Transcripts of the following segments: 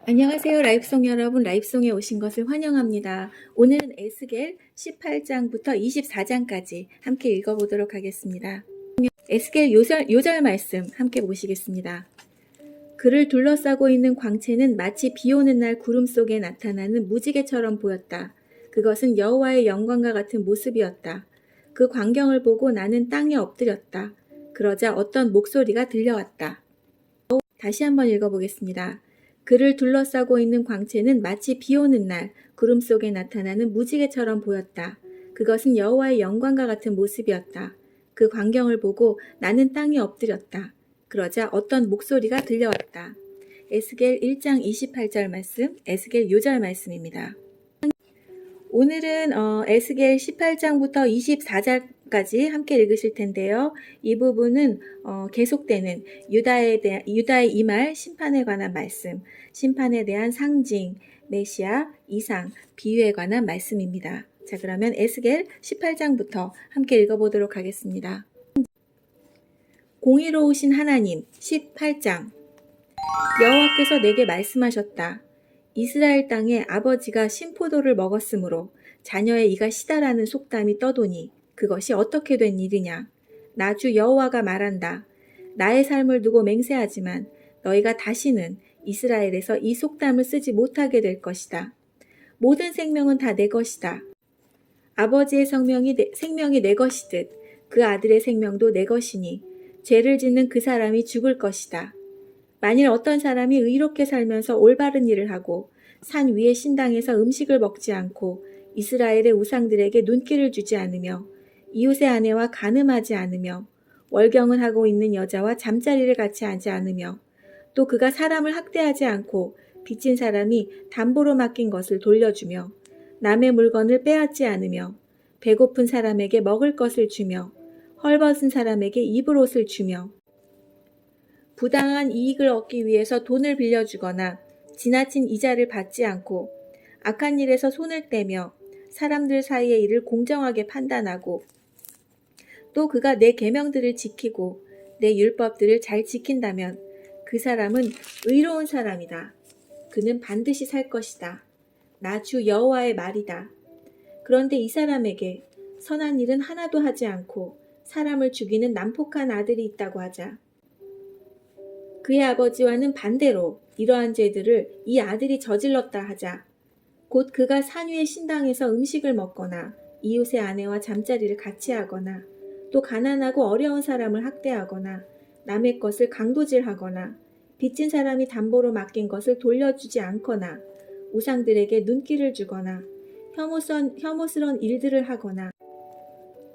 안녕하세요. 라이프송 여러분, 라이프송에 오신 것을 환영합니다. 오늘은 에스겔 18장부터 24장까지 함께 읽어보도록 하겠습니다. 에스겔 요절 말씀 함께 보시겠습니다. 그를 둘러싸고 있는 광채는 마치 비 오는 날 구름 속에 나타나는 무지개처럼 보였다. 그것은 여호와의 영광과 같은 모습이었다. 그 광경을 보고 나는 땅에 엎드렸다. 그러자 어떤 목소리가 들려왔다. 다시 한번 읽어보겠습니다. 그를 둘러싸고 있는 광채는 마치 비 오는 날 구름 속에 나타나는 무지개처럼 보였다. 그것은 여호와의 영광과 같은 모습이었다. 그 광경을 보고 나는 땅에 엎드렸다. 그러자 어떤 목소리가 들려왔다. 에스겔 1장 28절 말씀, 에스겔 요절 말씀입니다. 오늘은 에스겔 18장부터 24장까지 함께 읽으실 텐데요. 이 부분은 계속되는 유다의 이말 심판에 관한 말씀, 심판에 대한 상징, 메시아, 이상, 비유에 관한 말씀입니다. 자, 그러면 에스겔 18장부터 함께 읽어보도록 하겠습니다. 공의로우신 하나님 18장 여호와께서 내게 말씀하셨다. 이스라엘 땅에 아버지가 신포도를 먹었으므로 자녀의 이가 시다라는 속담이 떠도니 그것이 어떻게 된 일이냐. 나주 여호와가 말한다. 나의 삶을 두고 맹세하지만 너희가 다시는 이스라엘에서 이 속담을 쓰지 못하게 될 것이다. 모든 생명은 다 내 것이다. 아버지의 생명이 내 것이듯 그 아들의 생명도 내 것이니 죄를 짓는 그 사람이 죽을 것이다. 만일 어떤 사람이 의롭게 살면서 올바른 일을 하고 산 위의 신당에서 음식을 먹지 않고 이스라엘의 우상들에게 눈길을 주지 않으며 이웃의 아내와 간음하지 않으며 월경을 하고 있는 여자와 잠자리를 같이 하지 않으며 또 그가 사람을 학대하지 않고 빚진 사람이 담보로 맡긴 것을 돌려주며 남의 물건을 빼앗지 않으며 배고픈 사람에게 먹을 것을 주며 헐벗은 사람에게 입을 옷을 주며 부당한 이익을 얻기 위해서 돈을 빌려주거나 지나친 이자를 받지 않고 악한 일에서 손을 떼며 사람들 사이의 일을 공정하게 판단하고 또 그가 내 계명들을 지키고 내 율법들을 잘 지킨다면 그 사람은 의로운 사람이다. 그는 반드시 살 것이다. 나 주 여호와의 말이다. 그런데 이 사람에게 선한 일은 하나도 하지 않고 사람을 죽이는 난폭한 아들이 있다고 하자. 그의 아버지와는 반대로 이러한 죄들을 이 아들이 저질렀다 하자. 곧 그가 산 위의 신당에서 음식을 먹거나 이웃의 아내와 잠자리를 같이 하거나 또 가난하고 어려운 사람을 학대하거나 남의 것을 강도질하거나 빚진 사람이 담보로 맡긴 것을 돌려주지 않거나 우상들에게 눈길을 주거나 혐오스러운 일들을 하거나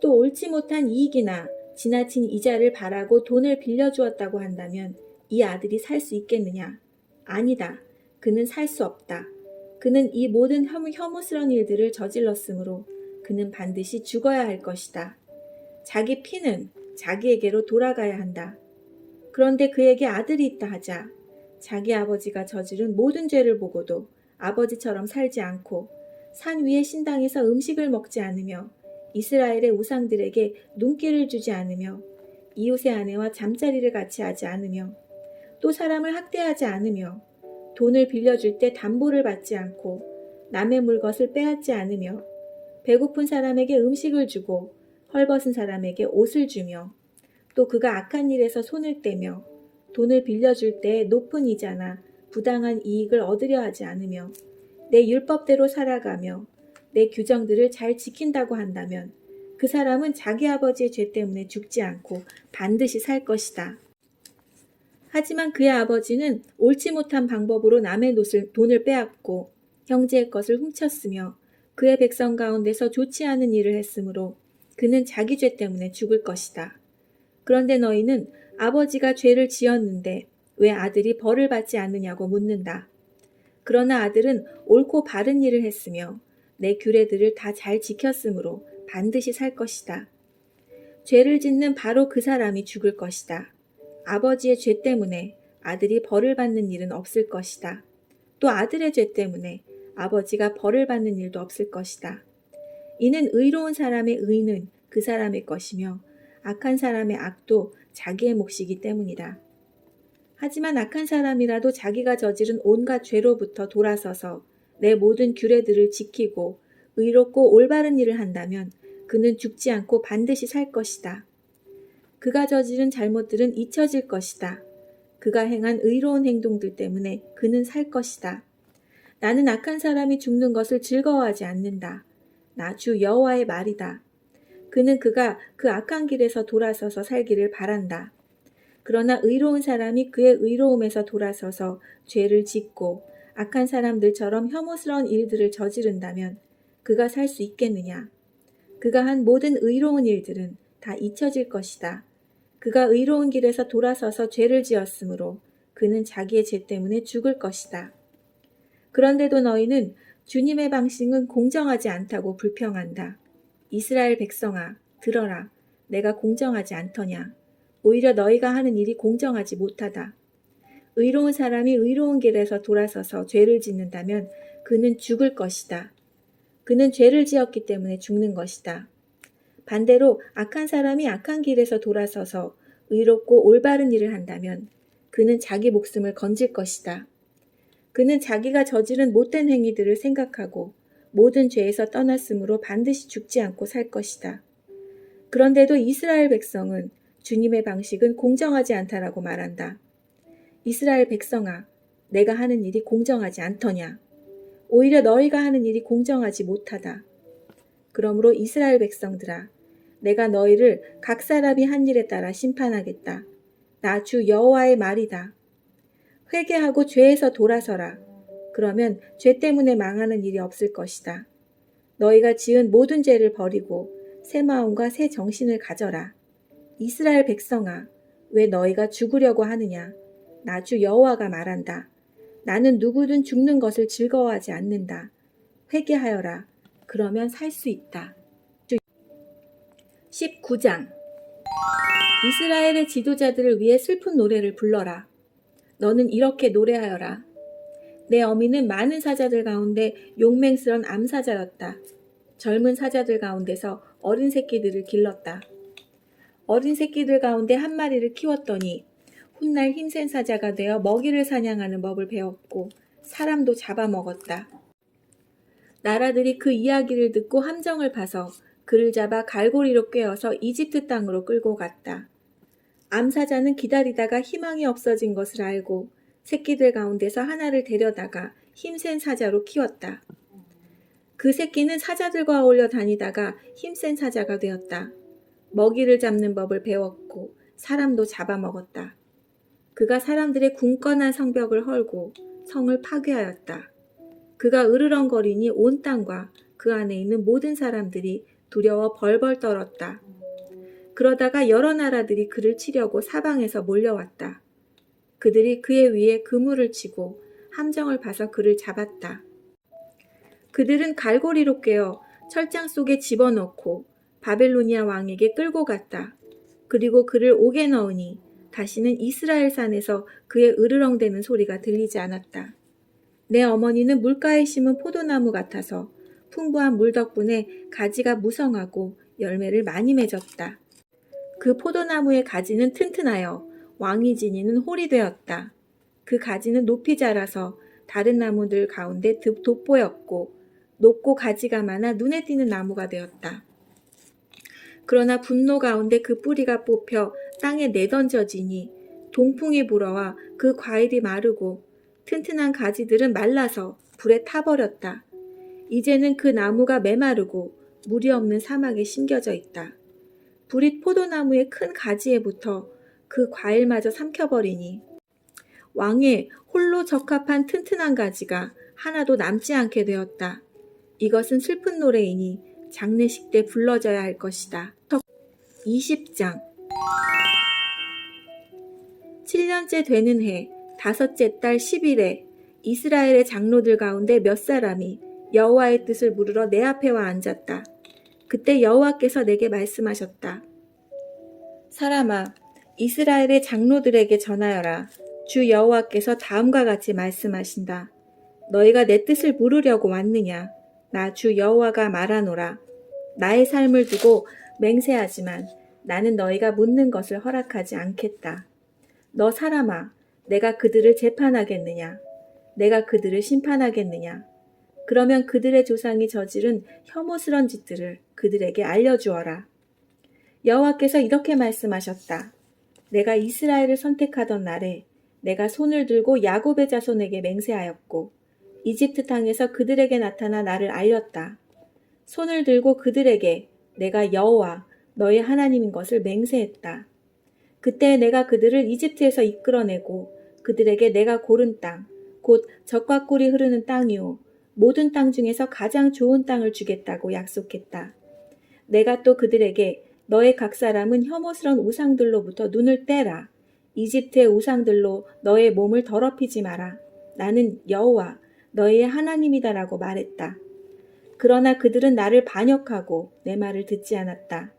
또 옳지 못한 이익이나 지나친 이자를 바라고 돈을 빌려주었다고 한다면 이 아들이 살 수 있겠느냐? 아니다. 그는 살 수 없다. 그는 이 모든 혐오스러운 일들을 저질렀으므로 그는 반드시 죽어야 할 것이다. 자기 피는 자기에게로 돌아가야 한다. 그런데 그에게 아들이 있다 하자. 자기 아버지가 저지른 모든 죄를 보고도 아버지처럼 살지 않고 산 위의 신당에서 음식을 먹지 않으며 이스라엘의 우상들에게 눈길을 주지 않으며 이웃의 아내와 잠자리를 같이 하지 않으며 또 사람을 학대하지 않으며 돈을 빌려줄 때 담보를 받지 않고 남의 물것을 빼앗지 않으며 배고픈 사람에게 음식을 주고 헐벗은 사람에게 옷을 주며 또 그가 악한 일에서 손을 떼며 돈을 빌려줄 때 높은 이자나 부당한 이익을 얻으려 하지 않으며 내 율법대로 살아가며 내 규정들을 잘 지킨다고 한다면 그 사람은 자기 아버지의 죄 때문에 죽지 않고 반드시 살 것이다. 하지만 그의 아버지는 옳지 못한 방법으로 남의 돈을 빼앗고 형제의 것을 훔쳤으며 그의 백성 가운데서 좋지 않은 일을 했으므로 그는 자기 죄 때문에 죽을 것이다. 그런데 너희는 아버지가 죄를 지었는데 왜 아들이 벌을 받지 않느냐고 묻는다. 그러나 아들은 옳고 바른 일을 했으며 내 규례들을 다 잘 지켰으므로 반드시 살 것이다. 죄를 짓는 바로 그 사람이 죽을 것이다. 아버지의 죄 때문에 아들이 벌을 받는 일은 없을 것이다. 또 아들의 죄 때문에 아버지가 벌을 받는 일도 없을 것이다. 이는 의로운 사람의 의는 그 사람의 것이며 악한 사람의 악도 자기의 몫이기 때문이다. 하지만 악한 사람이라도 자기가 저지른 온갖 죄로부터 돌아서서 내 모든 규례들을 지키고 의롭고 올바른 일을 한다면 그는 죽지 않고 반드시 살 것이다. 그가 저지른 잘못들은 잊혀질 것이다. 그가 행한 의로운 행동들 때문에 그는 살 것이다. 나는 악한 사람이 죽는 것을 즐거워하지 않는다. 나 주 여호와의 말이다. 그는 그가 그 악한 길에서 돌아서서 살기를 바란다. 그러나 의로운 사람이 그의 의로움에서 돌아서서 죄를 짓고 악한 사람들처럼 혐오스러운 일들을 저지른다면 그가 살 수 있겠느냐? 그가 한 모든 의로운 일들은 다 잊혀질 것이다. 그가 의로운 길에서 돌아서서 죄를 지었으므로 그는 자기의 죄 때문에 죽을 것이다. 그런데도 너희는 주님의 방식은 공정하지 않다고 불평한다. 이스라엘 백성아, 들어라. 내가 공정하지 않더냐? 오히려 너희가 하는 일이 공정하지 못하다. 의로운 사람이 의로운 길에서 돌아서서 죄를 짓는다면 그는 죽을 것이다. 그는 죄를 지었기 때문에 죽는 것이다. 반대로 악한 사람이 악한 길에서 돌아서서 의롭고 올바른 일을 한다면 그는 자기 목숨을 건질 것이다. 그는 자기가 저지른 못된 행위들을 생각하고 모든 죄에서 떠났으므로 반드시 죽지 않고 살 것이다. 그런데도 이스라엘 백성은 주님의 방식은 공정하지 않다라고 말한다. 이스라엘 백성아, 내가 하는 일이 공정하지 않더냐? 오히려 너희가 하는 일이 공정하지 못하다. 그러므로 이스라엘 백성들아, 내가 너희를 각 사람이 한 일에 따라 심판하겠다. 나 주 여호와의 말이다. 회개하고 죄에서 돌아서라. 그러면 죄 때문에 망하는 일이 없을 것이다. 너희가 지은 모든 죄를 버리고 새 마음과 새 정신을 가져라. 이스라엘 백성아, 왜 너희가 죽으려고 하느냐? 나 주 여호와가 말한다. 나는 누구든 죽는 것을 즐거워하지 않는다. 회개하여라. 그러면 살 수 있다. 19장 이스라엘의 지도자들을 위해 슬픈 노래를 불러라. 너는 이렇게 노래하여라. 내 어미는 많은 사자들 가운데 용맹스런 암사자였다. 젊은 사자들 가운데서 어린 새끼들을 길렀다. 어린 새끼들 가운데 한 마리를 키웠더니 훗날 힘센 사자가 되어 먹이를 사냥하는 법을 배웠고 사람도 잡아먹었다. 나라들이 그 이야기를 듣고 함정을 파서 그를 잡아 갈고리로 꿰어서 이집트 땅으로 끌고 갔다. 암사자는 기다리다가 희망이 없어진 것을 알고 새끼들 가운데서 하나를 데려다가 힘센 사자로 키웠다. 그 새끼는 사자들과 어울려 다니다가 힘센 사자가 되었다. 먹이를 잡는 법을 배웠고 사람도 잡아먹었다. 그가 사람들의 굳건한 성벽을 헐고 성을 파괴하였다. 그가 으르렁거리니 온 땅과 그 안에 있는 모든 사람들이 두려워 벌벌 떨었다. 그러다가 여러 나라들이 그를 치려고 사방에서 몰려왔다. 그들이 그의 위에 그물을 치고 함정을 파서 그를 잡았다. 그들은 갈고리로 꿰어 철장 속에 집어넣고 바벨로니아 왕에게 끌고 갔다. 그리고 그를 옥에 넣으니 다시는 이스라엘 산에서 그의 으르렁대는 소리가 들리지 않았다. 내 어머니는 물가에 심은 포도나무 같아서 풍부한 물 덕분에 가지가 무성하고 열매를 많이 맺었다. 그 포도나무의 가지는 튼튼하여 왕이 지니는 홀이 되었다. 그 가지는 높이 자라서 다른 나무들 가운데 돋보였고 높고 가지가 많아 눈에 띄는 나무가 되었다. 그러나 분노 가운데 그 뿌리가 뽑혀 땅에 내던져지니 동풍이 불어와 그 과일이 마르고 튼튼한 가지들은 말라서 불에 타버렸다. 이제는 그 나무가 메마르고 물이 없는 사막에 심겨져 있다. 불이 포도나무의 큰 가지에 붙어 그 과일마저 삼켜버리니 왕의 홀로 적합한 튼튼한 가지가 하나도 남지 않게 되었다. 이것은 슬픈 노래이니 장례식 때 불러져야 할 것이다. 20장 7년째 되는 해 5째 달 10일에 이스라엘의 장로들 가운데 몇 사람이 여호와의 뜻을 물으러 내 앞에 와 앉았다. 그때 여호와께서 내게 말씀하셨다. 사람아, 이스라엘의 장로들에게 전하여라. 주 여호와께서 다음과 같이 말씀하신다. 너희가 내 뜻을 물으려고 왔느냐? 나 주 여호와가 말하노라. 나의 삶을 두고 맹세하지만 나는 너희가 묻는 것을 허락하지 않겠다. 너 사람아, 내가 그들을 재판하겠느냐? 내가 그들을 심판하겠느냐? 그러면 그들의 조상이 저지른 혐오스런 짓들을 그들에게 알려주어라. 여호와께서 이렇게 말씀하셨다. 내가 이스라엘을 선택하던 날에 내가 손을 들고 야곱의 자손에게 맹세하였고 이집트 땅에서 그들에게 나타나 나를 알렸다. 손을 들고 그들에게 내가 여호와 너의 하나님인 것을 맹세했다. 그때 내가 그들을 이집트에서 이끌어내고 그들에게 내가 고른 땅, 곧 젖과 꿀이 흐르는 땅이요 모든 땅 중에서 가장 좋은 땅을 주겠다고 약속했다. 내가 또 그들에게 너의 각 사람은 혐오스러운 우상들로부터 눈을 떼라. 이집트의 우상들로 너의 몸을 더럽히지 마라. 나는 여호와 너의 하나님이다라고 말했다. 그러나 그들은 나를 반역하고 내 말을 듣지 않았다.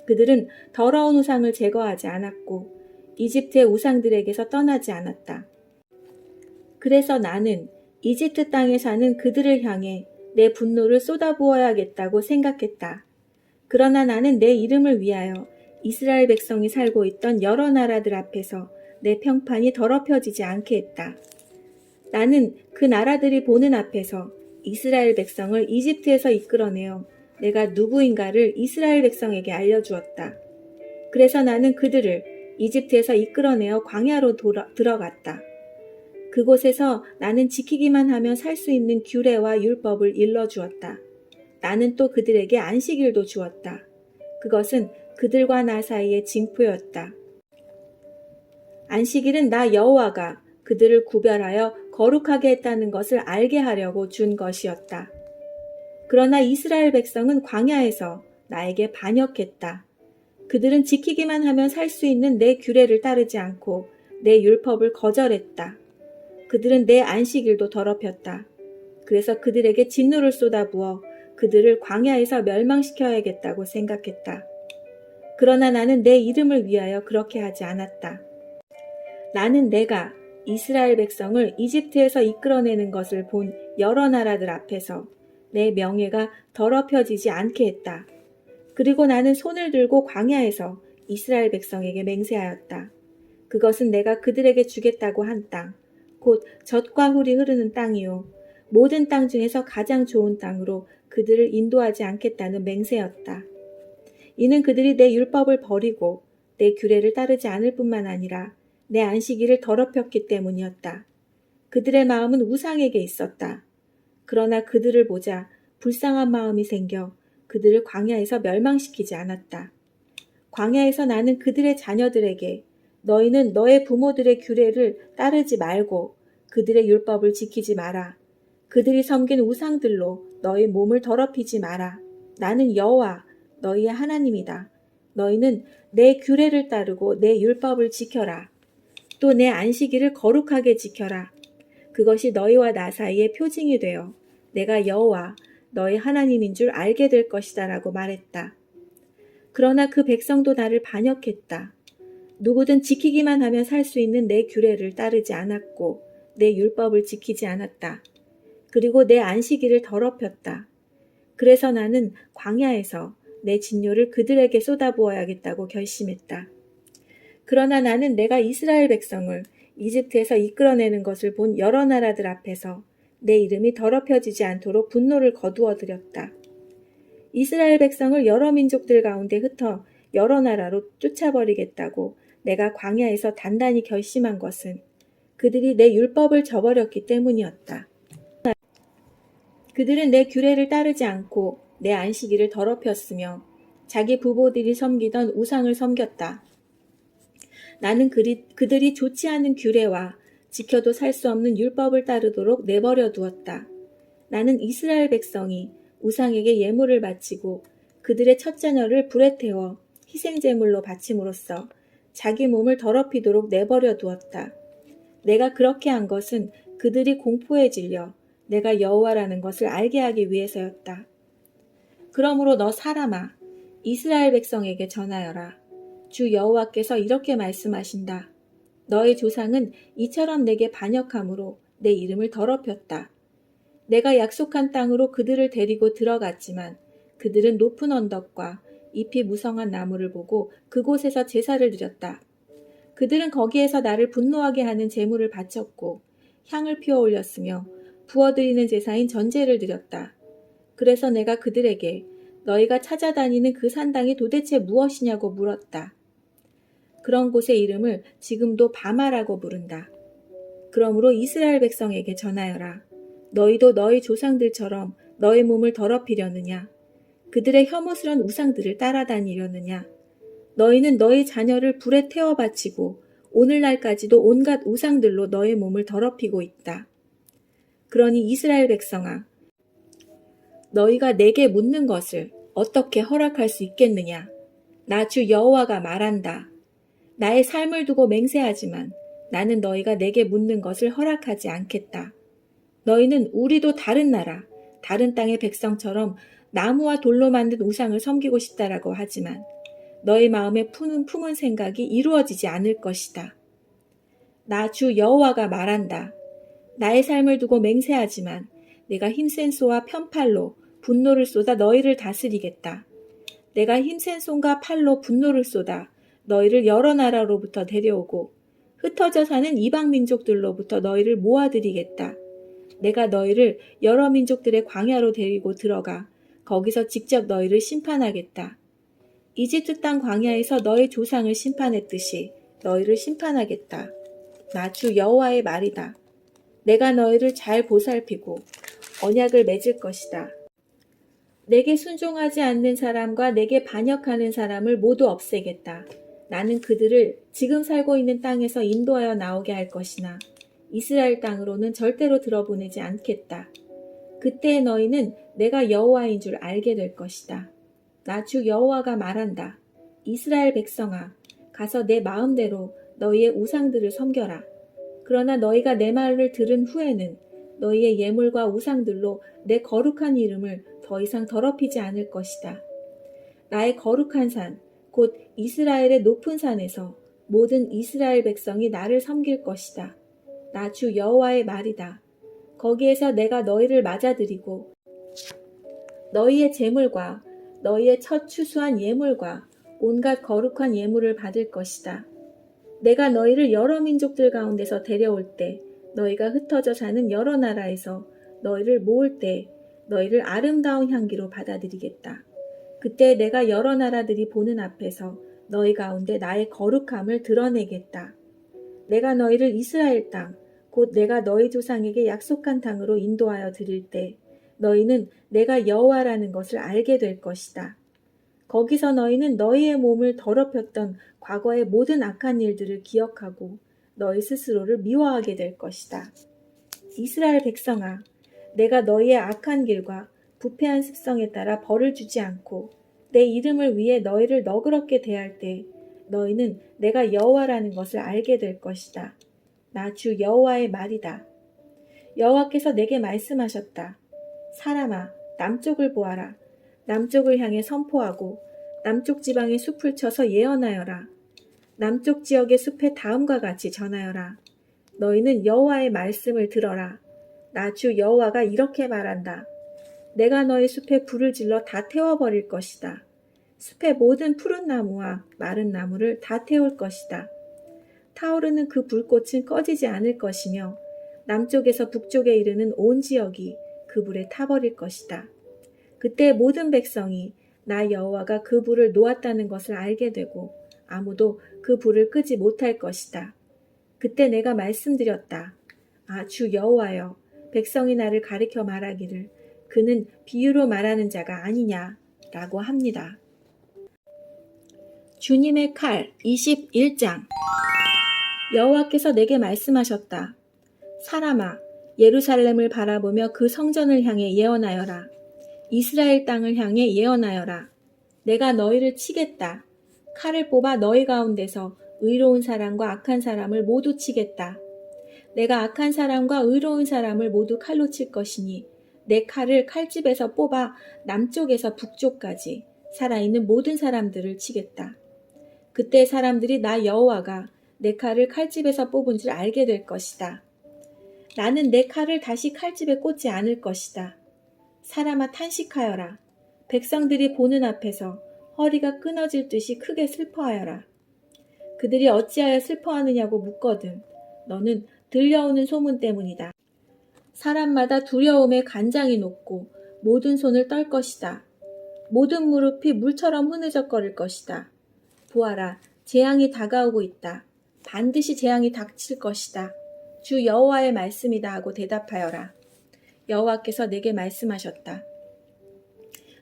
그들은 더러운 우상을 제거하지 않았고 이집트의 우상들에게서 떠나지 않았다. 그래서 나는 이집트 땅에 사는 그들을 향해 내 분노를 쏟아부어야겠다고 생각했다. 그러나 나는 내 이름을 위하여 이스라엘 백성이 살고 있던 여러 나라들 앞에서 내 평판이 더럽혀지지 않게 했다. 나는 그 나라들이 보는 앞에서 이스라엘 백성을 이집트에서 이끌어내어 내가 누구인가를 이스라엘 백성에게 알려주었다. 그래서 나는 그들을 이집트에서 이끌어내어 광야로 들어갔다. 그곳에서 나는 지키기만 하면 살 수 있는 규례와 율법을 일러주었다. 나는 또 그들에게 안식일도 주었다. 그것은 그들과 나 사이의 징표였다. 안식일은 나 여호와가 그들을 구별하여 거룩하게 했다는 것을 알게 하려고 준 것이었다. 그러나 이스라엘 백성은 광야에서 나에게 반역했다. 그들은 지키기만 하면 살 수 있는 내 규례를 따르지 않고 내 율법을 거절했다. 그들은 내 안식일도 더럽혔다. 그래서 그들에게 진노를 쏟아부어 그들을 광야에서 멸망시켜야겠다고 생각했다. 그러나 나는 내 이름을 위하여 그렇게 하지 않았다. 나는 내가 이스라엘 백성을 이집트에서 이끌어내는 것을 본 여러 나라들 앞에서 내 명예가 더럽혀지지 않게 했다. 그리고 나는 손을 들고 광야에서 이스라엘 백성에게 맹세하였다. 그것은 내가 그들에게 주겠다고 한 땅, 곧 젖과 꿀이 흐르는 땅이요 모든 땅 중에서 가장 좋은 땅으로 그들을 인도하지 않겠다는 맹세였다. 이는 그들이 내 율법을 버리고 내 규례를 따르지 않을 뿐만 아니라 내 안식일을 더럽혔기 때문이었다. 그들의 마음은 우상에게 있었다. 그러나 그들을 보자 불쌍한 마음이 생겨 그들을 광야에서 멸망시키지 않았다. 광야에서 나는 그들의 자녀들에게 너희는 너의 부모들의 규례를 따르지 말고 그들의 율법을 지키지 마라. 그들이 섬긴 우상들로 너희 몸을 더럽히지 마라. 나는 여호와 너희의 하나님이다. 너희는 내 규례를 따르고 내 율법을 지켜라. 또 내 안식일을 거룩하게 지켜라. 그것이 너희와 나 사이의 표징이 되어 내가 여호와 너희 하나님인 줄 알게 될 것이다 라고 말했다. 그러나 그 백성도 나를 반역했다. 누구든 지키기만 하면 살 수 있는 내 규례를 따르지 않았고 내 율법을 지키지 않았다. 그리고 내 안식일을 더럽혔다. 그래서 나는 광야에서 내 진노를 그들에게 쏟아부어야겠다고 결심했다. 그러나 나는 내가 이스라엘 백성을 이집트에서 이끌어내는 것을 본 여러 나라들 앞에서 내 이름이 더럽혀지지 않도록 분노를 거두어 들였다. 이스라엘 백성을 여러 민족들 가운데 흩어 여러 나라로 쫓아버리겠다고 내가 광야에서 단단히 결심한 것은 그들이 내 율법을 저버렸기 때문이었다. 그들은 내 규례를 따르지 않고 내 안식일을 더럽혔으며 자기 부모들이 섬기던 우상을 섬겼다. 나는 그들이 좋지 않은 규례와 지켜도 살 수 없는 율법을 따르도록 내버려 두었다. 나는 이스라엘 백성이 우상에게 예물을 바치고 그들의 첫 자녀를 불에 태워 희생제물로 바침으로써 자기 몸을 더럽히도록 내버려 두었다. 내가 그렇게 한 것은 그들이 공포에 질려 내가 여호와라는 것을 알게 하기 위해서였다. 그러므로 너 사람아, 이스라엘 백성에게 전하여라. 주 여호와께서 이렇게 말씀하신다. 너의 조상은 이처럼 내게 반역함으로 내 이름을 더럽혔다. 내가 약속한 땅으로 그들을 데리고 들어갔지만 그들은 높은 언덕과 잎이 무성한 나무를 보고 그곳에서 제사를 드렸다. 그들은 거기에서 나를 분노하게 하는 제물을 바쳤고 향을 피워 올렸으며 부어드리는 제사인 전제를 드렸다. 그래서 내가 그들에게 너희가 찾아다니는 그 산당이 도대체 무엇이냐고 물었다. 그런 곳의 이름을 지금도 바마라고 부른다. 그러므로 이스라엘 백성에게 전하여라. 너희도 너희 조상들처럼 너희 몸을 더럽히려느냐? 그들의 혐오스런 우상들을 따라다니려느냐? 너희는 너희 자녀를 불에 태워 바치고 오늘날까지도 온갖 우상들로 너희 몸을 더럽히고 있다. 그러니 이스라엘 백성아, 너희가 내게 묻는 것을 어떻게 허락할 수 있겠느냐? 나 주 여호와가 말한다. 나의 삶을 두고 맹세하지만 나는 너희가 내게 묻는 것을 허락하지 않겠다. 너희는 우리도 다른 나라, 다른 땅의 백성처럼 나무와 돌로 만든 우상을 섬기고 싶다라고 하지만 너희 마음에 품은 생각이 이루어지지 않을 것이다. 나 주 여호와가 말한다. 나의 삶을 두고 맹세하지만 내가 힘센 소와 편팔로 분노를 쏟아 너희를 다스리겠다. 내가 힘센 손과 팔로 분노를 쏟아 너희를 여러 나라로부터 데려오고 흩어져 사는 이방 민족들로부터 너희를 모아들이겠다. 내가 너희를 여러 민족들의 광야로 데리고 들어가 거기서 직접 너희를 심판하겠다. 이집트 땅 광야에서 너희 조상을 심판했듯이 너희를 심판하겠다. 나 주 여호와의 말이다. 내가 너희를 잘 보살피고 언약을 맺을 것이다. 내게 순종하지 않는 사람과 내게 반역하는 사람을 모두 없애겠다. 나는 그들을 지금 살고 있는 땅에서 인도하여 나오게 할 것이나 이스라엘 땅으로는 절대로 들어보내지 않겠다. 그때 너희는 내가 여호와인 줄 알게 될 것이다. 나 주 여호와가 말한다. 이스라엘 백성아, 가서 내 마음대로 너희의 우상들을 섬겨라. 그러나 너희가 내 말을 들은 후에는 너희의 예물과 우상들로 내 거룩한 이름을 더 이상 더럽히지 않을 것이다. 나의 거룩한 산, 곧 이스라엘의 높은 산에서 모든 이스라엘 백성이 나를 섬길 것이다. 나 주 여호와의 말이다. 거기에서 내가 너희를 맞아들이고 너희의 제물과 너희의 첫 추수한 예물과 온갖 거룩한 예물을 받을 것이다. 내가 너희를 여러 민족들 가운데서 데려올 때 너희가 흩어져 사는 여러 나라에서 너희를 모을 때 너희를 아름다운 향기로 받아들이겠다. 그때 내가 여러 나라들이 보는 앞에서 너희 가운데 나의 거룩함을 드러내겠다. 내가 너희를 이스라엘 땅, 곧 내가 너희 조상에게 약속한 땅으로 인도하여 드릴 때 너희는 내가 여호와라는 것을 알게 될 것이다. 거기서 너희는 너희의 몸을 더럽혔던 과거의 모든 악한 일들을 기억하고 너희 스스로를 미워하게 될 것이다. 이스라엘 백성아, 내가 너희의 악한 길과 부패한 습성에 따라 벌을 주지 않고 내 이름을 위해 너희를 너그럽게 대할 때 너희는 내가 여호와라는 것을 알게 될 것이다. 나 주 여호와의 말이다. 여호와께서 내게 말씀하셨다. 사람아, 남쪽을 보아라. 남쪽을 향해 선포하고 남쪽 지방의 숲을 쳐서 예언하여라. 남쪽 지역의 숲에 다음과 같이 전하여라. 너희는 여호와의 말씀을 들어라. 나 주 여호와가 이렇게 말한다. 내가 너희 숲에 불을 질러 다 태워버릴 것이다. 숲의 모든 푸른 나무와 마른 나무를 다 태울 것이다. 타오르는 그 불꽃은 꺼지지 않을 것이며 남쪽에서 북쪽에 이르는 온 지역이 그 불에 타버릴 것이다. 그때 모든 백성이 나 여호와가 그 불을 놓았다는 것을 알게 되고 아무도 그 불을 끄지 못할 것이다. 그때 내가 말씀드렸다. 아, 주 여호와여, 백성이 나를 가리켜 말하기를 그는 비유로 말하는 자가 아니냐라고 합니다. 주님의 칼 21장. 여호와께서 내게 말씀하셨다. 사람아, 예루살렘을 바라보며 그 성전을 향해 예언하여라. 이스라엘 땅을 향해 예언하여라. 내가 너희를 치겠다. 칼을 뽑아 너희 가운데서 의로운 사람과 악한 사람을 모두 치겠다. 내가 악한 사람과 의로운 사람을 모두 칼로 칠 것이니 내 칼을 칼집에서 뽑아 남쪽에서 북쪽까지 살아있는 모든 사람들을 치겠다. 그때 사람들이 나 여호와가 내 칼을 칼집에서 뽑은 줄 알게 될 것이다. 나는 내 칼을 다시 칼집에 꽂지 않을 것이다. 사람아, 탄식하여라. 백성들이 보는 앞에서 허리가 끊어질 듯이 크게 슬퍼하여라. 그들이 어찌하여 슬퍼하느냐고 묻거든 너는 들려오는 소문 때문이다. 사람마다 두려움에 간장이 녹고 모든 손을 떨 것이다. 모든 무릎이 물처럼 흐느적거릴 것이다. 보아라, 재앙이 다가오고 있다. 반드시 재앙이 닥칠 것이다. 주 여호와의 말씀이다 하고 대답하여라. 여호와께서 내게 말씀하셨다.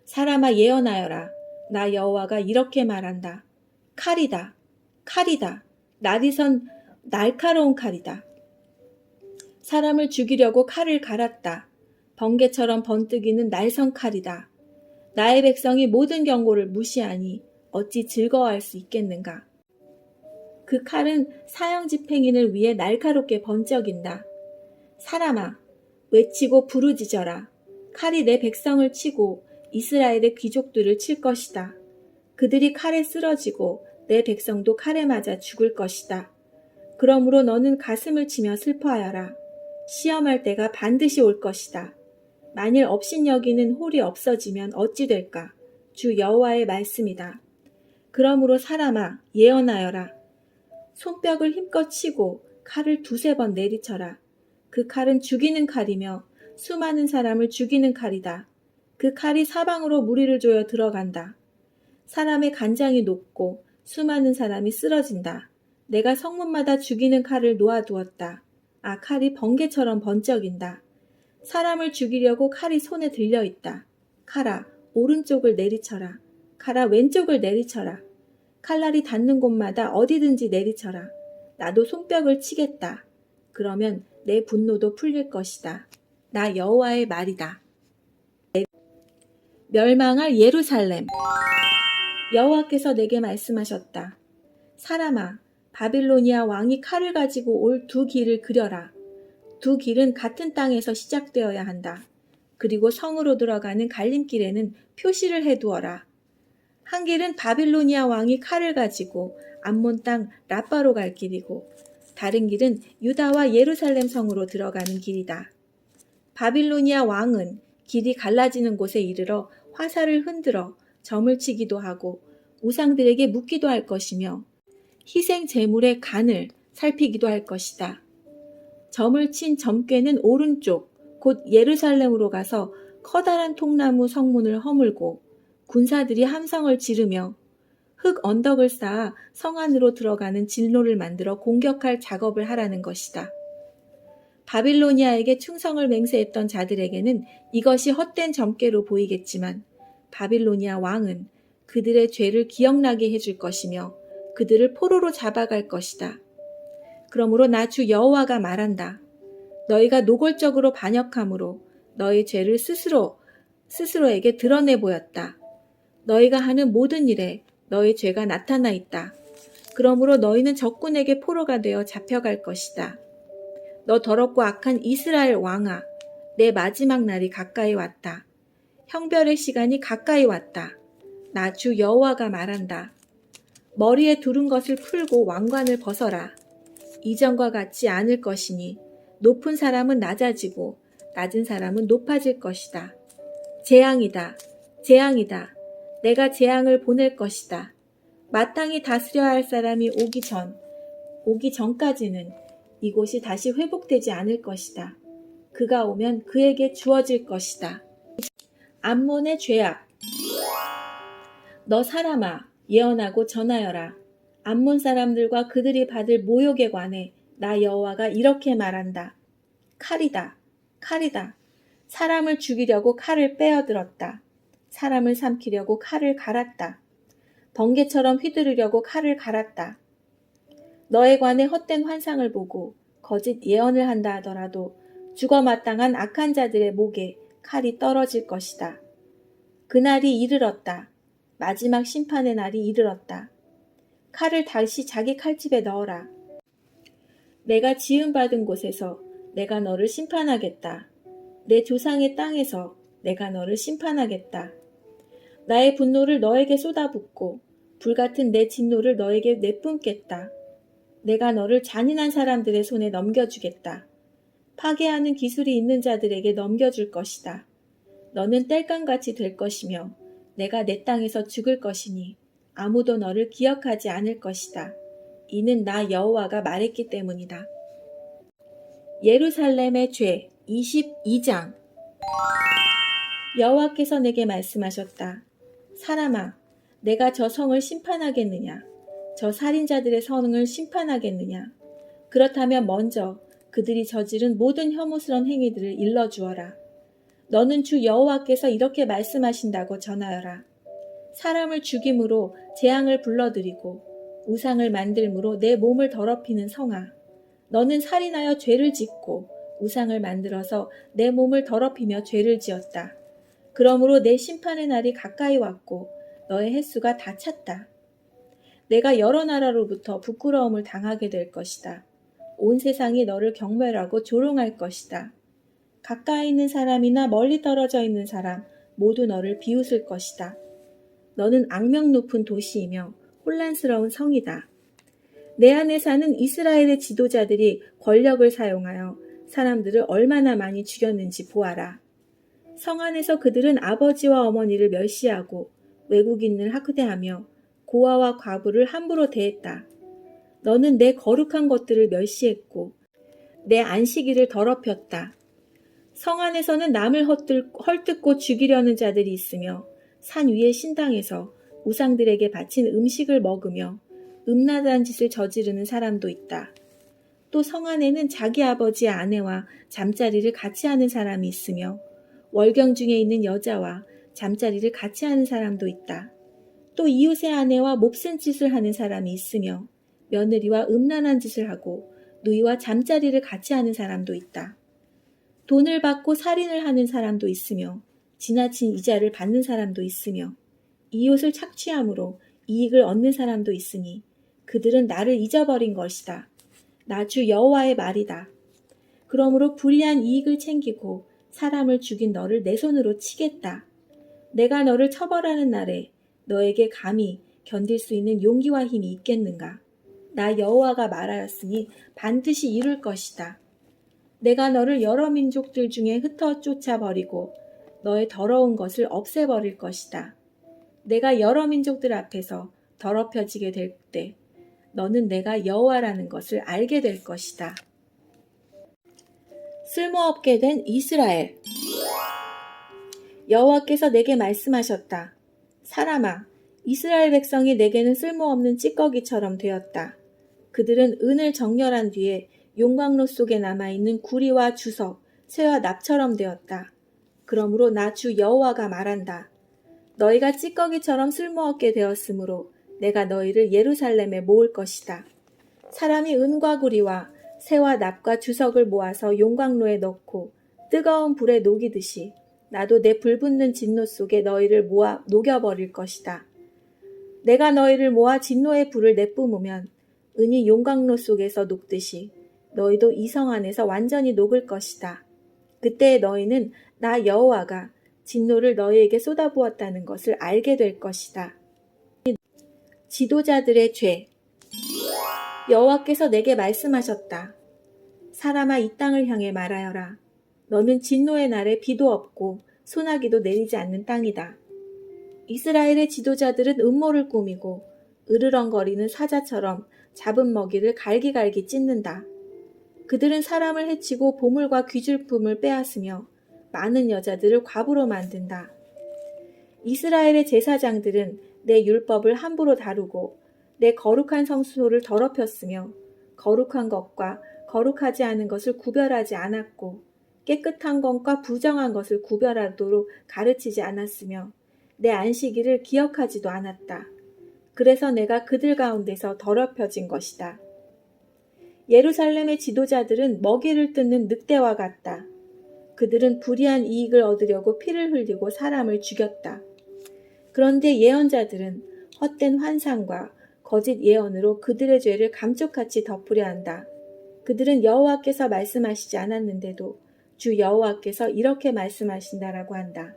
사람아 예언하여라. 나 여호와가 이렇게 말한다. 칼이다. 칼이다. 날이선 날카로운 칼이다. 사람을 죽이려고 칼을 갈았다. 번개처럼 번뜩이는 날선 칼이다. 나의 백성이 모든 경고를 무시하니 어찌 즐거워할 수 있겠는가. 그 칼은 사형 집행인을 위해 날카롭게 번쩍인다. 사람아, 외치고 부르짖어라. 칼이 내 백성을 치고 이스라엘의 귀족들을 칠 것이다. 그들이 칼에 쓰러지고 내 백성도 칼에 맞아 죽을 것이다. 그러므로 너는 가슴을 치며 슬퍼하여라. 시험할 때가 반드시 올 것이다. 만일 업신여기는 홀이 없어지면 어찌 될까? 주 여호와의 말씀이다. 그러므로 사람아 예언하여라. 손뼉을 힘껏 치고 칼을 두세 번 내리쳐라. 그 칼은 죽이는 칼이며 수많은 사람을 죽이는 칼이다. 그 칼이 사방으로 무리를 조여 들어간다. 사람의 간장이 녹고 수많은 사람이 쓰러진다. 내가 성문마다 죽이는 칼을 놓아두었다. 아, 칼이 번개처럼 번쩍인다. 사람을 죽이려고 칼이 손에 들려있다. 칼아, 오른쪽을 내리쳐라. 칼아, 왼쪽을 내리쳐라. 칼날이 닿는 곳마다 어디든지 내리쳐라. 나도 손뼉을 치겠다. 그러면 내 분노도 풀릴 것이다. 나 여호와의 말이다. 멸망할 예루살렘. 여호와께서 내게 말씀하셨다. 사람아, 바빌로니아 왕이 칼을 가지고 올 두 길을 그려라. 두 길은 같은 땅에서 시작되어야 한다. 그리고 성으로 들어가는 갈림길에는 표시를 해두어라. 한 길은 바빌로니아 왕이 칼을 가지고 암몬 땅 라빠로 갈 길이고 다른 길은 유다와 예루살렘 성으로 들어가는 길이다. 바빌로니아 왕은 길이 갈라지는 곳에 이르러 화살을 흔들어 점을 치기도 하고 우상들에게 묻기도 할 것이며 희생 제물의 간을 살피기도 할 것이다. 점을 친 점괘는 오른쪽 곧 예루살렘으로 가서 커다란 통나무 성문을 허물고 군사들이 함성을 지르며 흙 언덕을 쌓아 성 안으로 들어가는 진로를 만들어 공격할 작업을 하라는 것이다. 바빌로니아에게 충성을 맹세했던 자들에게는 이것이 헛된 점괘로 보이겠지만 바빌로니아 왕은 그들의 죄를 기억나게 해줄 것이며 그들을 포로로 잡아갈 것이다. 그러므로 나 주 여호와가 말한다. 너희가 노골적으로 반역함으로 너희 죄를 스스로에게 드러내 보였다. 너희가 하는 모든 일에 너희 죄가 나타나 있다. 그러므로 너희는 적군에게 포로가 되어 잡혀갈 것이다. 너 더럽고 악한 이스라엘 왕아, 내 마지막 날이 가까이 왔다. 형별의 시간이 가까이 왔다. 나 주 여호와가 말한다. 머리에 두른 것을 풀고 왕관을 벗어라. 이전과 같지 않을 것이니 높은 사람은 낮아지고 낮은 사람은 높아질 것이다. 재앙이다. 재앙이다. 내가 재앙을 보낼 것이다. 마땅히 다스려야 할 사람이 오기 전까지는 이곳이 다시 회복되지 않을 것이다. 그가 오면 그에게 주어질 것이다. 암몬의 죄악. 너 사람아, 예언하고 전하여라. 암몬 사람들과 그들이 받을 모욕에 관해 나 여호와가 이렇게 말한다. 칼이다. 칼이다. 사람을 죽이려고 칼을 빼어들었다. 사람을 삼키려고 칼을 갈았다. 번개처럼 휘두르려고 칼을 갈았다. 너에 관해 헛된 환상을 보고 거짓 예언을 한다 하더라도 죽어 마땅한 악한 자들의 목에 칼이 떨어질 것이다. 그날이 이르렀다. 마지막 심판의 날이 이르렀다. 칼을 다시 자기 칼집에 넣어라. 내가 지음받은 곳에서 내가 너를 심판하겠다. 내 조상의 땅에서 내가 너를 심판하겠다. 나의 분노를 너에게 쏟아붓고 불같은 내 진노를 너에게 내뿜겠다. 내가 너를 잔인한 사람들의 손에 넘겨주겠다. 파괴하는 기술이 있는 자들에게 넘겨줄 것이다. 너는 땔감같이 될 것이며 내가 내 땅에서 죽을 것이니 아무도 너를 기억하지 않을 것이다. 이는 나 여호와가 말했기 때문이다. 예루살렘의 죄 22장. 여호와께서 내게 말씀하셨다. 사람아, 내가 저 성을 심판하겠느냐? 저 살인자들의 성을 심판하겠느냐? 그렇다면 먼저 그들이 저지른 모든 혐오스러운 행위들을 일러주어라. 너는 주 여호와께서 이렇게 말씀하신다고 전하여라. 사람을 죽임으로 재앙을 불러들이고 우상을 만들므로 내 몸을 더럽히는 성아, 너는 살인하여 죄를 짓고 우상을 만들어서 내 몸을 더럽히며 죄를 지었다. 그러므로 내 심판의 날이 가까이 왔고 너의 횟수가 다 찼다. 내가 여러 나라로부터 부끄러움을 당하게 될 것이다. 온 세상이 너를 경멸하고 조롱할 것이다. 가까이 있는 사람이나 멀리 떨어져 있는 사람 모두 너를 비웃을 것이다. 너는 악명 높은 도시이며 혼란스러운 성이다. 내 안에 사는 이스라엘의 지도자들이 권력을 사용하여 사람들을 얼마나 많이 죽였는지 보아라. 성 안에서 그들은 아버지와 어머니를 멸시하고 외국인을 학대하며 고아와 과부를 함부로 대했다. 너는 내 거룩한 것들을 멸시했고 내 안식일을 더럽혔다. 성 안에서는 남을 헐뜯고 죽이려는 자들이 있으며 산 위의 신당에서 우상들에게 바친 음식을 먹으며 음란한 짓을 저지르는 사람도 있다. 또 성 안에는 자기 아버지의 아내와 잠자리를 같이 하는 사람이 있으며 월경 중에 있는 여자와 잠자리를 같이 하는 사람도 있다. 또 이웃의 아내와 몹쓸 짓을 하는 사람이 있으며 며느리와 음란한 짓을 하고 누이와 잠자리를 같이 하는 사람도 있다. 돈을 받고 살인을 하는 사람도 있으며 지나친 이자를 받는 사람도 있으며 이웃을 착취함으로 이익을 얻는 사람도 있으니 그들은 나를 잊어버린 것이다. 나 주 여호와의 말이다. 그러므로 불의한 이익을 챙기고 사람을 죽인 너를 내 손으로 치겠다. 내가 너를 처벌하는 날에 너에게 감히 견딜 수 있는 용기와 힘이 있겠는가? 나 여호와가 말하였으니 반드시 이룰 것이다. 내가 너를 여러 민족들 중에 흩어 쫓아버리고 너의 더러운 것을 없애버릴 것이다. 내가 여러 민족들 앞에서 더럽혀지게 될 때 너는 내가 여호와라는 것을 알게 될 것이다. 쓸모없게 된 이스라엘. 여호와께서 내게 말씀하셨다. 사람아, 이스라엘 백성이 내게는 쓸모없는 찌꺼기처럼 되었다. 그들은 은을 정렬한 뒤에 용광로 속에 남아있는 구리와 주석, 쇠와 납처럼 되었다. 그러므로 나 주 여호와가 말한다. 너희가 찌꺼기처럼 쓸모없게 되었으므로 내가 너희를 예루살렘에 모을 것이다. 사람이 은과 구리와 새와 납과 주석을 모아서 용광로에 넣고 뜨거운 불에 녹이듯이 나도 내 불붙는 진노 속에 너희를 모아 녹여버릴 것이다. 내가 너희를 모아 진노의 불을 내뿜으면 은이 용광로 속에서 녹듯이 너희도 이 성 안에서 완전히 녹을 것이다. 그때 너희는 나 여호와가 진노를 너희에게 쏟아부었다는 것을 알게 될 것이다. 지도자들의 죄. 여호와께서 내게 말씀하셨다. 사람아, 이 땅을 향해 말하여라. 너는 진노의 날에 비도 없고 소나기도 내리지 않는 땅이다. 이스라엘의 지도자들은 음모를 꾸미고 으르렁거리는 사자처럼 잡은 먹이를 갈기갈기 찢는다. 그들은 사람을 해치고 보물과 귀줄품을 빼앗으며 많은 여자들을 과부로 만든다. 이스라엘의 제사장들은 내 율법을 함부로 다루고 내 거룩한 성소를 더럽혔으며 거룩한 것과 거룩하지 않은 것을 구별하지 않았고 깨끗한 것과 부정한 것을 구별하도록 가르치지 않았으며 내 안식일을 기억하지도 않았다. 그래서 내가 그들 가운데서 더럽혀진 것이다. 예루살렘의 지도자들은 먹이를 뜯는 늑대와 같다. 그들은 불의한 이익을 얻으려고 피를 흘리고 사람을 죽였다. 그런데 예언자들은 헛된 환상과 거짓 예언으로 그들의 죄를 감쪽같이 덮으려 한다. 그들은 여호와께서 말씀하시지 않았는데도 주 여호와께서 이렇게 말씀하신다라고 한다.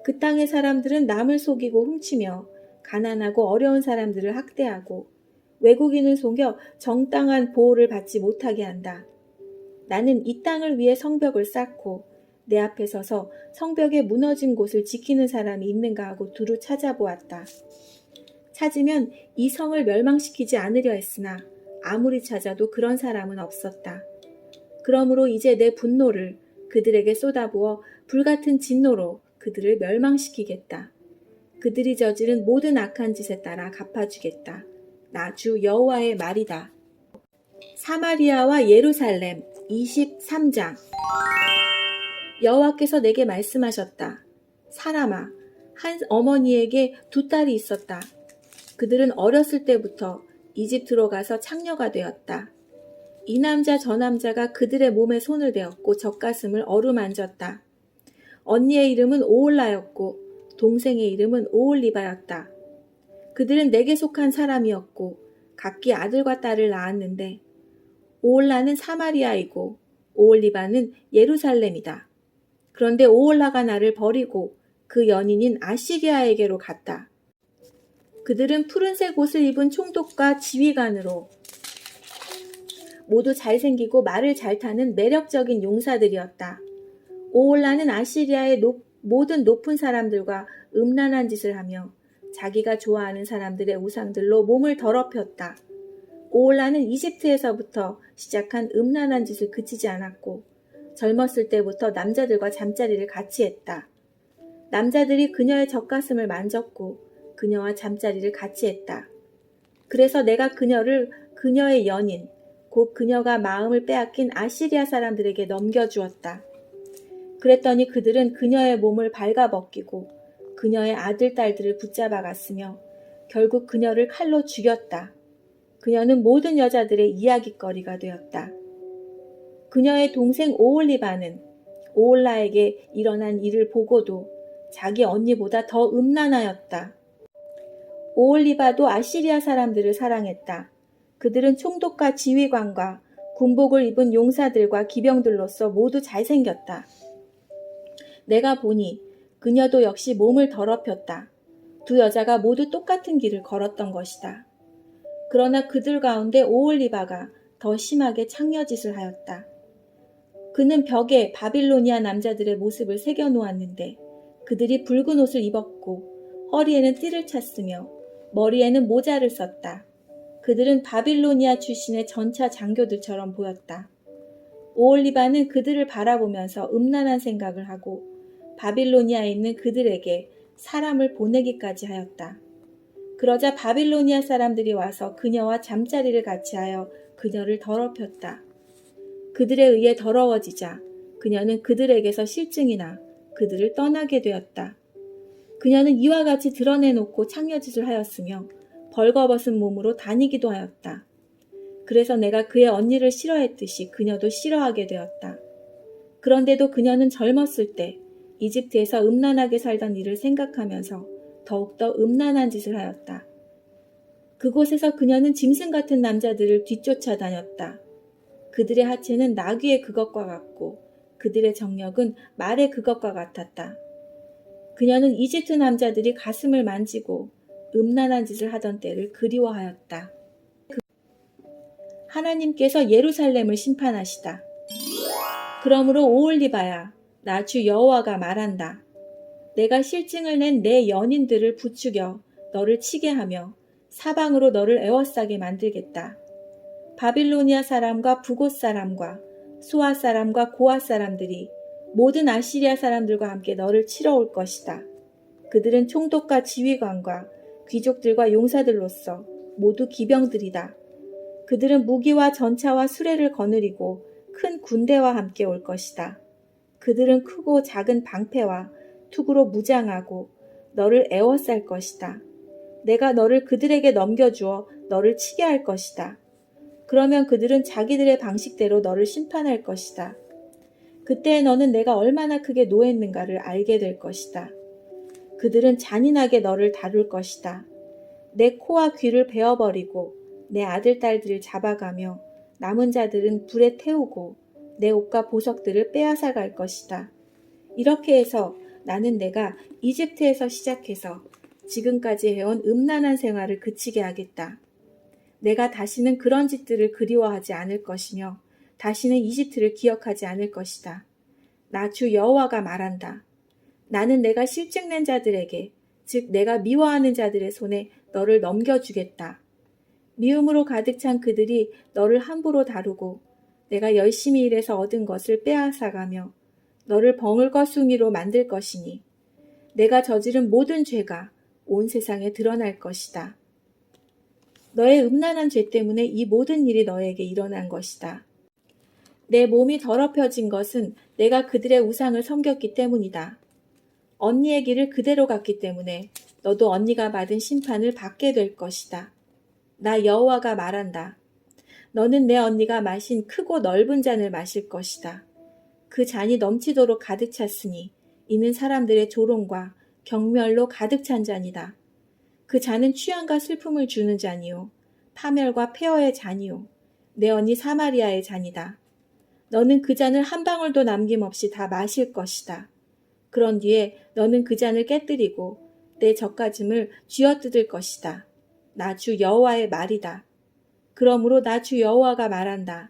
그 땅의 사람들은 남을 속이고 훔치며 가난하고 어려운 사람들을 학대하고 외국인을 속여 정당한 보호를 받지 못하게 한다. 나는 이 땅을 위해 성벽을 쌓고 내 앞에 서서 성벽의 무너진 곳을 지키는 사람이 있는가 하고 두루 찾아보았다. 찾으면 이 성을 멸망시키지 않으려 했으나 아무리 찾아도 그런 사람은 없었다. 그러므로 이제 내 분노를 그들에게 쏟아부어 불같은 진노로 그들을 멸망시키겠다. 그들이 저지른 모든 악한 짓에 따라 갚아주겠다. 나 주 여호와의 말이다. 사마리아와 예루살렘 23장. 여호와께서 내게 말씀하셨다. 사람아, 한 어머니에게 두 딸이 있었다. 그들은 어렸을 때부터 이집트로 가서 창녀가 되었다. 이 남자 저 남자가 그들의 몸에 손을 대었고 젖가슴을 어루만졌다. 언니의 이름은 오홀라였고 동생의 이름은 오홀리바였다. 그들은 내게 속한 사람이었고 각기 아들과 딸을 낳았는데 오홀라는 사마리아이고 오홀리바는 예루살렘이다. 그런데 오홀라가 나를 버리고 그 연인인 아시리아에게로 갔다. 그들은 푸른색 옷을 입은 총독과 지휘관으로 모두 잘생기고 말을 잘 타는 매력적인 용사들이었다. 오홀라는 아시리아의 모든 높은 사람들과 음란한 짓을 하며 자기가 좋아하는 사람들의 우상들로 몸을 더럽혔다. 오홀라는 이집트에서부터 시작한 음란한 짓을 그치지 않았고 젊었을 때부터 남자들과 잠자리를 같이 했다. 남자들이 그녀의 젖가슴을 만졌고 그녀와 잠자리를 같이 했다. 그래서 내가 그녀를 그녀의 연인, 곧 그녀가 마음을 빼앗긴 아시리아 사람들에게 넘겨주었다. 그랬더니 그들은 그녀의 몸을 발가벗기고 그녀의 아들, 딸들을 붙잡아 갔으며 결국 그녀를 칼로 죽였다. 그녀는 모든 여자들의 이야깃거리가 되었다. 그녀의 동생 오홀리바는 오홀라에게 일어난 일을 보고도 자기 언니보다 더 음란하였다. 오홀리바도 아시리아 사람들을 사랑했다. 그들은 총독과 지휘관과 군복을 입은 용사들과 기병들로서 모두 잘생겼다. 내가 보니 그녀도 역시 몸을 더럽혔다. 두 여자가 모두 똑같은 길을 걸었던 것이다. 그러나 그들 가운데 오홀리바가 더 심하게 창녀짓을 하였다. 그는 벽에 바빌로니아 남자들의 모습을 새겨놓았는데 그들이 붉은 옷을 입었고 허리에는 띠를 찼으며 머리에는 모자를 썼다. 그들은 바빌로니아 출신의 전차 장교들처럼 보였다. 오홀리바는 그들을 바라보면서 음란한 생각을 하고 바빌로니아에 있는 그들에게 사람을 보내기까지 하였다. 그러자 바빌로니아 사람들이 와서 그녀와 잠자리를 같이 하여 그녀를 더럽혔다. 그들에 의해 더러워지자 그녀는 그들에게서 실증이 나 그들을 떠나게 되었다. 그녀는 이와 같이 드러내놓고 창녀짓을 하였으며 벌거벗은 몸으로 다니기도 하였다. 그래서 내가 그의 언니를 싫어했듯이 그녀도 싫어하게 되었다. 그런데도 그녀는 젊었을 때 이집트에서 음란하게 살던 일을 생각하면서 더욱더 음란한 짓을 하였다. 그곳에서 그녀는 짐승 같은 남자들을 뒤쫓아 다녔다. 그들의 하체는 나귀의 그것과 같고 그들의 정력은 말의 그것과 같았다. 그녀는 이집트 남자들이 가슴을 만지고 음란한 짓을 하던 때를 그리워하였다. 하나님께서 예루살렘을 심판하시다. 그러므로 오홀리바야, 나 주 여호와가 말한다. 내가 실증을 낸 내 연인들을 부추겨 너를 치게 하며 사방으로 너를 에워싸게 만들겠다. 바빌로니아 사람과 북옷 사람과 수아 사람과 고아 사람들이 모든 아시리아 사람들과 함께 너를 치러 올 것이다. 그들은 총독과 지휘관과 귀족들과 용사들로서 모두 기병들이다. 그들은 무기와 전차와 수레를 거느리고 큰 군대와 함께 올 것이다. 그들은 크고 작은 방패와 투구로 무장하고 너를 에워쌀 것이다. 내가 너를 그들에게 넘겨주어 너를 치게 할 것이다. 그러면 그들은 자기들의 방식대로 너를 심판할 것이다. 그때 너는 내가 얼마나 크게 노했는가를 알게 될 것이다. 그들은 잔인하게 너를 다룰 것이다. 내 코와 귀를 베어버리고 내 아들, 딸들을 잡아가며 남은 자들은 불에 태우고 내 옷과 보석들을 빼앗아 갈 것이다. 이렇게 해서 나는 내가 이집트에서 시작해서 지금까지 해온 음란한 생활을 그치게 하겠다. 내가 다시는 그런 짓들을 그리워하지 않을 것이며 다시는 이집트를 기억하지 않을 것이다. 나 주 여호와가 말한다. 나는 내가 실증낸 자들에게, 즉 내가 미워하는 자들의 손에 너를 넘겨주겠다. 미움으로 가득 찬 그들이 너를 함부로 다루고 내가 열심히 일해서 얻은 것을 빼앗아가며 너를 버물거숭이로 만들 것이니 내가 저지른 모든 죄가 온 세상에 드러날 것이다. 너의 음란한 죄 때문에 이 모든 일이 너에게 일어난 것이다. 내 몸이 더럽혀진 것은 내가 그들의 우상을 섬겼기 때문이다. 언니의 길을 그대로 갔기 때문에 너도 언니가 받은 심판을 받게 될 것이다. 나 여호와가 말한다. 너는 내 언니가 마신 크고 넓은 잔을 마실 것이다. 그 잔이 넘치도록 가득 찼으니 이는 사람들의 조롱과 경멸로 가득 찬 잔이다. 그 잔은 취함과 슬픔을 주는 잔이요 파멸과 폐허의 잔이요 내 언니 사마리아의 잔이다. 너는 그 잔을 한 방울도 남김없이 다 마실 것이다. 그런 뒤에 너는 그 잔을 깨뜨리고 내 젖가짐을 쥐어뜯을 것이다. 나 주 여호와의 말이다. 그러므로 나 주 여호와가 말한다.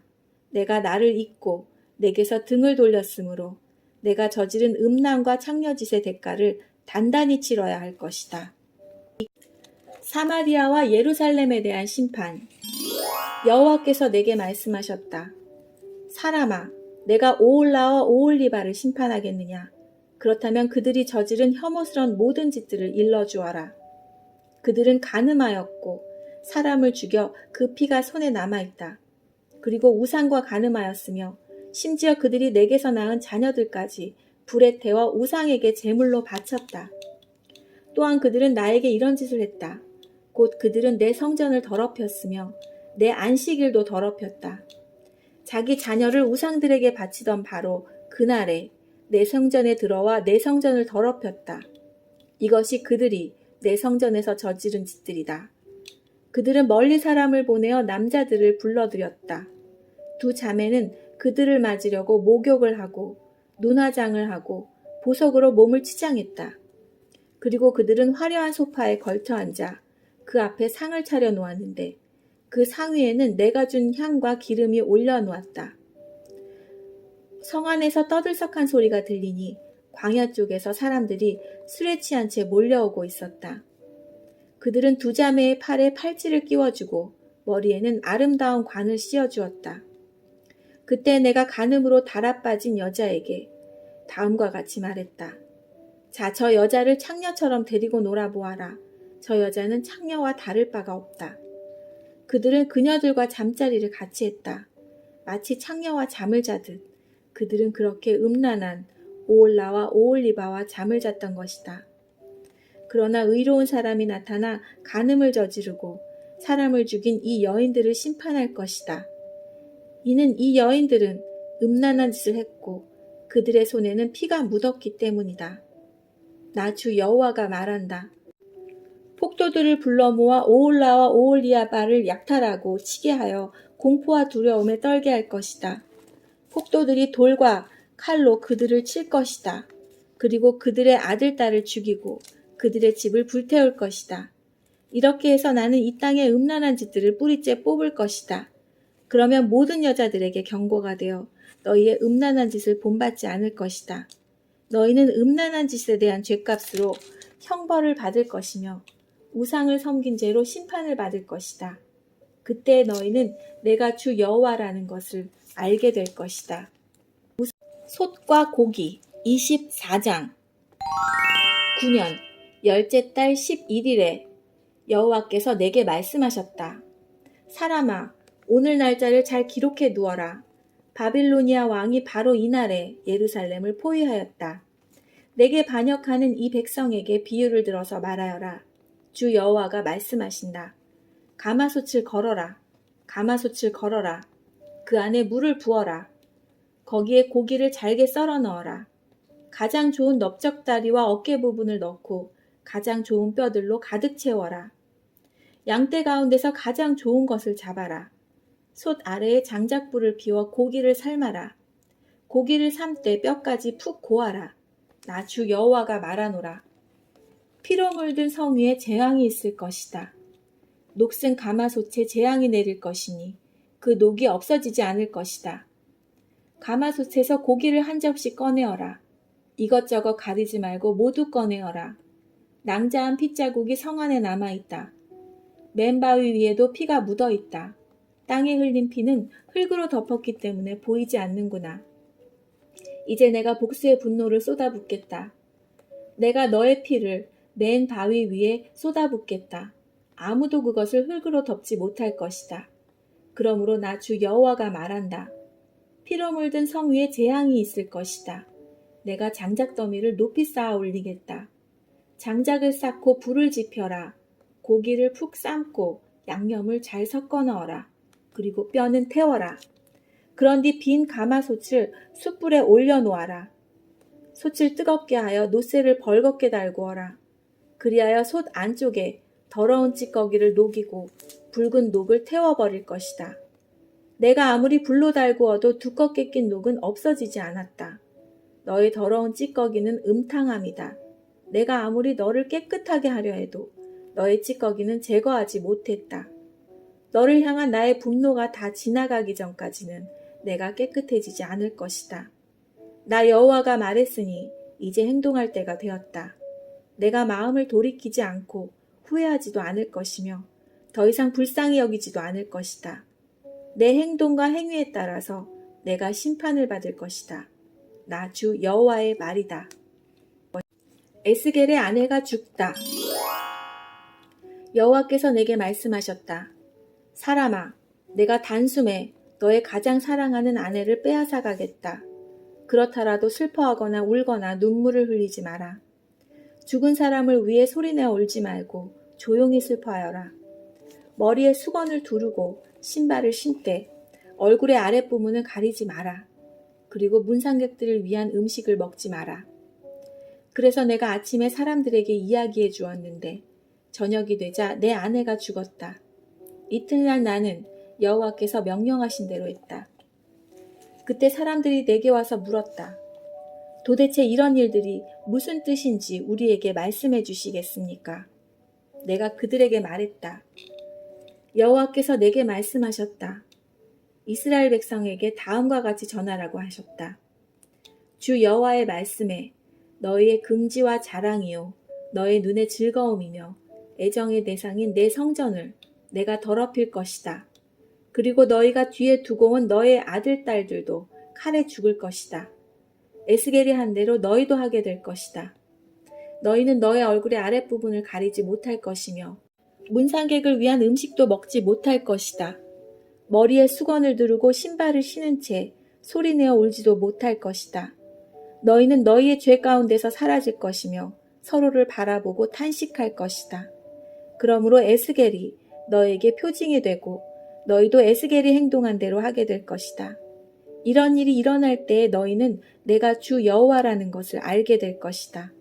내가 나를 잊고 내게서 등을 돌렸으므로 내가 저지른 음란과 창녀짓의 대가를 단단히 치러야 할 것이다. 사마리아와 예루살렘에 대한 심판. 여호와께서 내게 말씀하셨다. 사람아, 내가 오홀라와 오홀리바를 심판하겠느냐? 그렇다면 그들이 저지른 혐오스러운 모든 짓들을 일러주어라. 그들은 간음하였고 사람을 죽여 그 피가 손에 남아있다. 그리고 우상과 간음하였으며 심지어 그들이 내게서 낳은 자녀들까지 불에 태워 우상에게 제물로 바쳤다. 또한 그들은 나에게 이런 짓을 했다. 곧 그들은 내 성전을 더럽혔으며 내 안식일도 더럽혔다. 자기 자녀를 우상들에게 바치던 바로 그날에 내 성전에 들어와 내 성전을 더럽혔다. 이것이 그들이 내 성전에서 저지른 짓들이다. 그들은 멀리 사람을 보내어 남자들을 불러들였다. 두 자매는 그들을 맞으려고 목욕을 하고 눈화장을 하고 보석으로 몸을 치장했다. 그리고 그들은 화려한 소파에 걸터 앉아 그 앞에 상을 차려 놓았는데 그 상 위에는 내가 준 향과 기름이 올려놓았다. 성 안에서 떠들썩한 소리가 들리니 광야 쪽에서 사람들이 술에 취한 채 몰려오고 있었다. 그들은 두 자매의 팔에 팔찌를 끼워주고 머리에는 아름다운 관을 씌워주었다. 그때 내가 간음으로 달아빠진 여자에게 다음과 같이 말했다. 자, 저 여자를 창녀처럼 데리고 놀아보아라. 저 여자는 창녀와 다를 바가 없다. 그들은 그녀들과 잠자리를 같이 했다. 마치 창녀와 잠을 자듯 그들은 그렇게 음란한 오홀라와 오홀리바와 잠을 잤던 것이다. 그러나 의로운 사람이 나타나 간음을 저지르고 사람을 죽인 이 여인들을 심판할 것이다. 이는 이 여인들은 음란한 짓을 했고 그들의 손에는 피가 묻었기 때문이다. 나 주 여호와가 말한다. 폭도들을 불러 모아 오홀라와 오홀리바를 약탈하고 치게 하여 공포와 두려움에 떨게 할 것이다. 폭도들이 돌과 칼로 그들을 칠 것이다. 그리고 그들의 아들, 딸을 죽이고 그들의 집을 불태울 것이다. 이렇게 해서 나는 이 땅의 음란한 짓들을 뿌리째 뽑을 것이다. 그러면 모든 여자들에게 경고가 되어 너희의 음란한 짓을 본받지 않을 것이다. 너희는 음란한 짓에 대한 죗값으로 형벌을 받을 것이며 우상을 섬긴 죄로 심판을 받을 것이다. 그때 너희는 내가 주 여호와라는 것을 알게 될 것이다. 솥과 고기 24장 9년 열째 달 11일에 여호와께서 내게 말씀하셨다. 사람아, 오늘 날짜를 잘 기록해 두어라. 바빌로니아 왕이 바로 이날에 예루살렘을 포위하였다. 내게 반역하는 이 백성에게 비유를 들어서 말하여라. 주 여호와가 말씀하신다. 가마솥을 걸어라. 가마솥을 걸어라. 그 안에 물을 부어라. 거기에 고기를 잘게 썰어 넣어라. 가장 좋은 넓적다리와 어깨 부분을 넣고 가장 좋은 뼈들로 가득 채워라. 양떼 가운데서 가장 좋은 것을 잡아라. 솥 아래에 장작불을 피워 고기를 삶아라. 고기를 삶되 뼈까지 푹 고아라. 나 주 여호와가 말하노라. 피로 물든 성 위에 재앙이 있을 것이다. 녹슨 가마솥에 재앙이 내릴 것이니 그 녹이 없어지지 않을 것이다. 가마솥에서 고기를 한 접시 꺼내어라. 이것저것 가리지 말고 모두 꺼내어라. 낭자한 핏자국이 성 안에 남아있다. 맨바위 위에도 피가 묻어있다. 땅에 흘린 피는 흙으로 덮었기 때문에 보이지 않는구나. 이제 내가 복수의 분노를 쏟아붓겠다. 내가 너의 피를 맨 바위 위에 쏟아붓겠다. 아무도 그것을 흙으로 덮지 못할 것이다. 그러므로 나 주 여호와가 말한다. 피로 물든 성 위에 재앙이 있을 것이다. 내가 장작 더미를 높이 쌓아 올리겠다. 장작을 쌓고 불을 지펴라. 고기를 푹 삶고 양념을 잘 섞어 넣어라. 그리고 뼈는 태워라. 그런 뒤 빈 가마솥을 숯불에 올려놓아라. 솥을 뜨겁게 하여 노새를 벌겋게 달구어라. 그리하여 솥 안쪽에 더러운 찌꺼기를 녹이고 붉은 녹을 태워버릴 것이다. 내가 아무리 불로 달구어도 두껍게 낀 녹은 없어지지 않았다. 너의 더러운 찌꺼기는 음탕함이다. 내가 아무리 너를 깨끗하게 하려 해도 너의 찌꺼기는 제거하지 못했다. 너를 향한 나의 분노가 다 지나가기 전까지는 내가 깨끗해지지 않을 것이다. 나 여호와가 말했으니 이제 행동할 때가 되었다. 내가 마음을 돌이키지 않고 후회하지도 않을 것이며 더 이상 불쌍히 여기지도 않을 것이다. 내 행동과 행위에 따라서 내가 심판을 받을 것이다. 나 주 여호와의 말이다. 에스겔의 아내가 죽다. 여호와께서 내게 말씀하셨다. 사람아, 내가 단숨에 너의 가장 사랑하는 아내를 빼앗아 가겠다. 그렇다라도 슬퍼하거나 울거나 눈물을 흘리지 마라. 죽은 사람을 위해 소리내어 울지 말고 조용히 슬퍼하여라. 머리에 수건을 두르고 신발을 신되 얼굴의 아랫부분을 가리지 마라. 그리고 문상객들을 위한 음식을 먹지 마라. 그래서 내가 아침에 사람들에게 이야기해 주었는데 저녁이 되자 내 아내가 죽었다. 이튿날 나는 여호와께서 명령하신 대로 했다. 그때 사람들이 내게 와서 물었다. 도대체 이런 일들이 무슨 뜻인지 우리에게 말씀해 주시겠습니까? 내가 그들에게 말했다. 여호와께서 내게 말씀하셨다. 이스라엘 백성에게 다음과 같이 전하라고 하셨다. 주 여호와의 말씀에 너희의 긍지와 자랑이요 너의 눈의 즐거움이며 애정의 대상인 내 성전을 내가 더럽힐 것이다. 그리고 너희가 뒤에 두고 온 너의 아들 딸들도 칼에 죽을 것이다. 에스겔이 한 대로 너희도 하게 될 것이다. 너희는 너의 얼굴의 아랫부분을 가리지 못할 것이며 문상객을 위한 음식도 먹지 못할 것이다. 머리에 수건을 두르고 신발을 신은 채 소리내어 울지도 못할 것이다. 너희는 너희의 죄 가운데서 사라질 것이며 서로를 바라보고 탄식할 것이다. 그러므로 에스겔이 너에게 표징이 되고 너희도 에스겔이 행동한 대로 하게 될 것이다. 이런 일이 일어날 때에 너희는 내가 주 여호와라는 것을 알게 될 것이다.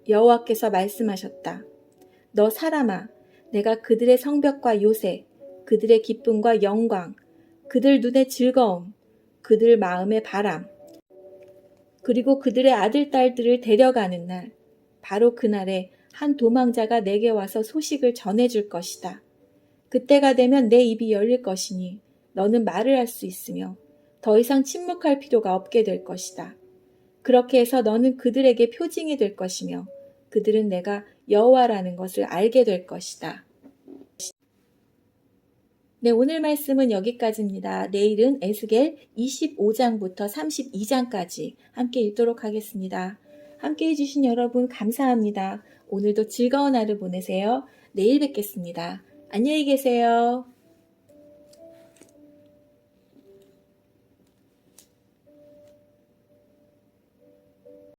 여호와께서 말씀하셨다. 너 사람아, 내가 그들의 성벽과 요새, 그들의 기쁨과 영광, 그들 눈의 즐거움, 그들 마음의 바람, 그리고 그들의 아들, 딸들을 데려가는 날, 바로 그날에 한 도망자가 내게 와서 소식을 전해줄 것이다. 그때가 되면 내 입이 열릴 것이니 너는 말을 할 수 있으며 더 이상 침묵할 필요가 없게 될 것이다. 그렇게 해서 너는 그들에게 표징이 될 것이며 그들은 내가 여호와라는 것을 알게 될 것이다. 네, 오늘 말씀은 여기까지입니다. 내일은 에스겔 25장부터 32장까지 함께 읽도록 하겠습니다. 함께 해주신 여러분 감사합니다. 오늘도 즐거운 하루 보내세요. 내일 뵙겠습니다. 안녕히 계세요.